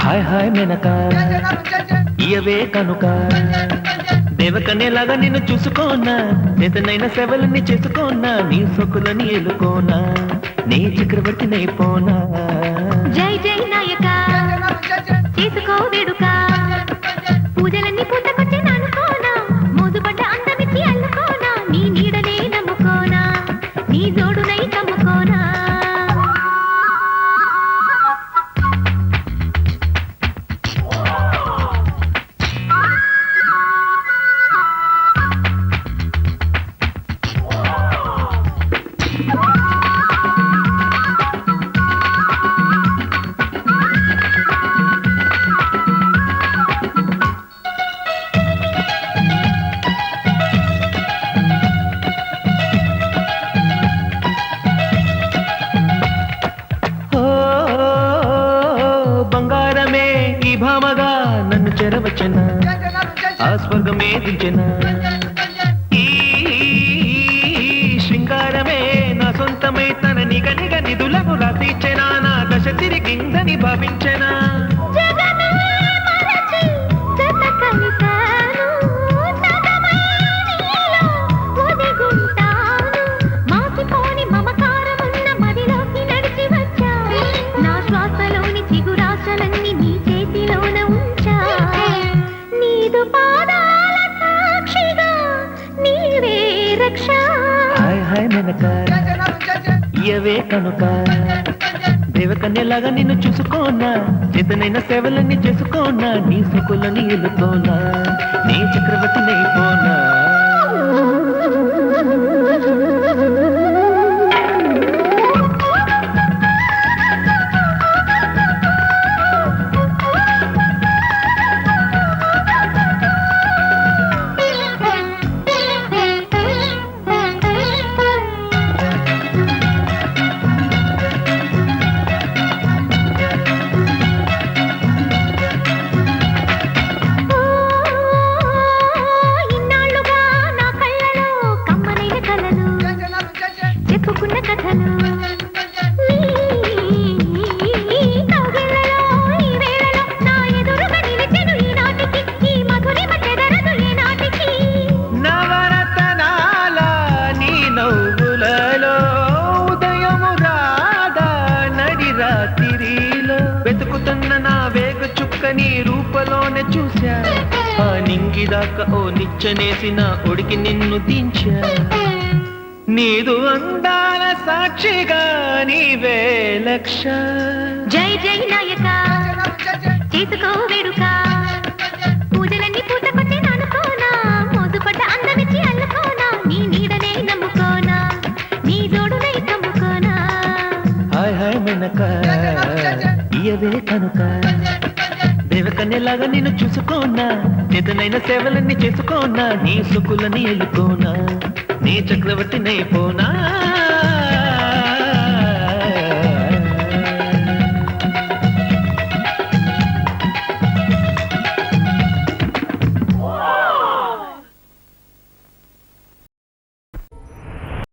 hi hi Menaka ఇయవే కనుక దేవకన్యలాగా నిన్ను చూసుకోనా చేతనైన సేవలన్నీ చేసుకోనా నీ సొక్కులని ఎలుకోనా నీ చక్రవర్తి నైపోనా జై జై నాయక చేసుకో వేడుక పూజలన్నీ పూతకొచ్చి నానుకోనా మోదుబడ్డ అందమిచ్చి అల్లుకోనా నీ నీడనే నమ్ముకోనా నీ జోడునై కమ్ముకోనా బంగారమే ఈ భామగా నన్ను చెరవచ్చన ఆ స్వర్గమే దించెన ఈ శృంగారమే నా సొంతమై తన నిగనిగ నిధులకు రాసిచ్చెనా నా దశ తిరిగిందని భావించెనా హాయ్ హాయ్ మెనక ఇయవే కనుక దేవకన్యలాగా నిన్ను చూసుకోనా చేతనైన సేవలన్నీ చేసుకోనా నీ సొక్కులని ఎలుకోనా నీ చక్రవర్తి నైపోనా చెప్పుకున్న కథలు నవరతనాల నీ నవ్వులలో ఉదయము రాదా నడి రాత్రిలో వెతుకుతున్న నా వేగ చుక్క నీ రూపలోనే చూశా ఆ నింగిదాకా ఓ నిచ్చనేసిన ఒడికి నిన్ను దించా నీదు అందాల సాక్షిగా నీవే లక్ష జై జై నాయక చేసుకో వేడుక పూజలన్నీ పూతకొచ్చి నానుకోనా మోదుపడ్డ అందమిచ్చి అల్లుకోనా నీ నీడనే నమ్ముకోనా నీ జోడునై కమ్ముకోనా హాయ్ హాయ్ మెనక ఇయవే కనుక దేవకన్యలాగా నిన్ను చూసుకోనా చేతనైన సేవలన్నీ చేసుకోనా నీ సుకులని ఎలుకోనా నీ చక్రవర్తి నైపోనా